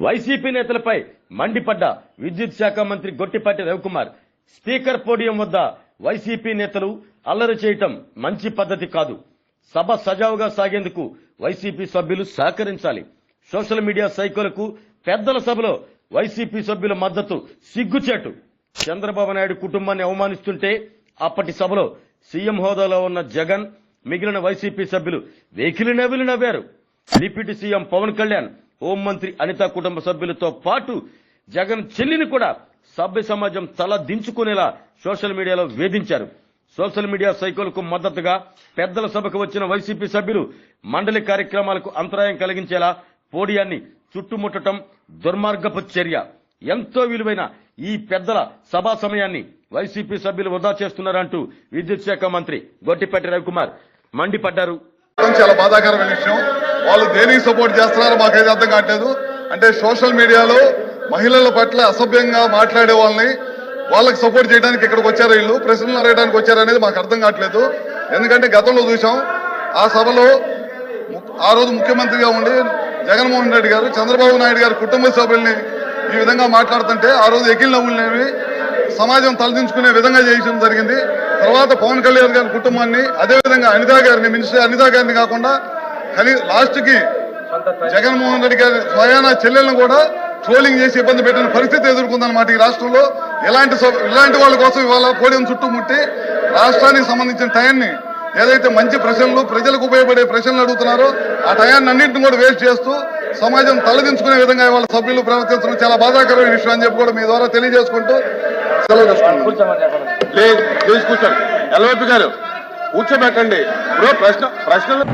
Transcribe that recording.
YCP నేతలపై మండిపడ్డ విద్యుత్ శాఖ మంత్రి గొట్టిపాటి రవికుమార్ స్పీకర్ పోడియం వద్ద వైసీపీ నేతలు అల్లరి చేయటం మంచి పద్ధతి కాదు. సభ సజావుగా సాగేందుకు వైసీపీ సభ్యులు సహకరించాలి. సోషల్ మీడియా సైకోలకు పెద్దల సభలో వైసీపీ సభ్యుల మద్దతు సిగ్గుచేటు. చంద్రబాబు నాయుడు కుటుంబాన్ని అవమానిస్తుంటే అప్పటి సభలో సీఎం హోదాలో ఉన్న జగన్, మిగిలిన వైసీపీ సభ్యులు వెకిలి నవ్వారు. డిప్యూటీ సీఎం పవన్ కళ్యాణ్, హోంమంత్రి అనిత కుటుంబ సభ్యులతో పాటు జగన్ చెల్లిని కూడా సభ్య సమాజం తల దించుకునేలా సోషల్ మీడియాలో వేధించారు. సోషల్ మీడియా సైకోలకు మద్దతుగా పెద్దల సభకు వచ్చిన వైసీపీ సభ్యులు మండలి కార్యక్రమాలకు అంతరాయం కలిగించేలా పోడియాన్ని చుట్టుముట్టడం దుర్మార్గపు చర్య. ఎంతో విలువైన ఈ పెద్దల సభా సమయాన్ని వైసీపీ సభ్యులు వృధా చేస్తున్నారంటూ విద్యుత్ శాఖ మంత్రి గొట్టిపాటి రవికుమార్ మండిపడ్డారు. చాలా బాధాకరమైన విషయం. వాళ్ళు దేనికి సపోర్ట్ చేస్తున్నారో మాకైతే అర్థం కావట్లేదు. అంటే సోషల్ మీడియాలో మహిళల పట్ల అసభ్యంగా మాట్లాడే వాళ్ళకి సపోర్ట్ చేయడానికి ఇక్కడికి వచ్చారు, వీళ్ళు ప్రశ్నలు అడగడానికి వచ్చారు అనేది మాకు అర్థం కావట్లేదు. ఎందుకంటే గతంలో చూసాం, ఆ సభలో ఆ రోజు ముఖ్యమంత్రిగా ఉండి జగన్మోహన్ రెడ్డి గారు చంద్రబాబు నాయుడు గారి కుటుంబ సభ్యుల్ని ఈ విధంగా మాట్లాడుతుంటే ఆ రోజు ఎకిల్ నవ్వులనేవి సమాజం తలదించుకునే విధంగా చేయడం జరిగింది. తర్వాత పవన్ కళ్యాణ్ గారి కుటుంబాన్ని, అదేవిధంగా అనితా గారిని, మినిస్టర్ అనితా గారిని కాకుండా లాస్ట్ కి జగన్మోహన్ రెడ్డి గారి స్వయాన చెల్లెలను కూడా ట్రోలింగ్ చేసి ఇబ్బంది పెట్టిన పరిస్థితి ఎదుర్కొందన్నమాట ఈ రాష్ట్రంలో. ఇలాంటి వాళ్ళ కోసం ఇవాళ పోడియం చుట్టుముట్టి రాష్ట్రానికి సంబంధించిన టయాన్ని, ఏదైతే మంచి ప్రశ్నలు, ప్రజలకు ఉపయోగపడే ప్రశ్నలు అడుగుతున్నారో ఆ టయాన్ని అన్నింటిని కూడా వేస్ట్ చేస్తూ సమాజం తలదించుకునే విధంగా ఇవాళ సభ్యులు ప్రవర్తించడం చాలా బాధాకరమైన విషయం అని చెప్పి కూడా మీ ద్వారా తెలియజేసుకుంటూ సెలవు తీసుకుంటున్నాను. కూర్చోండి. ఎల్వైపీ గారు కూర్చోబెట్టండి. ప్రశ్నలు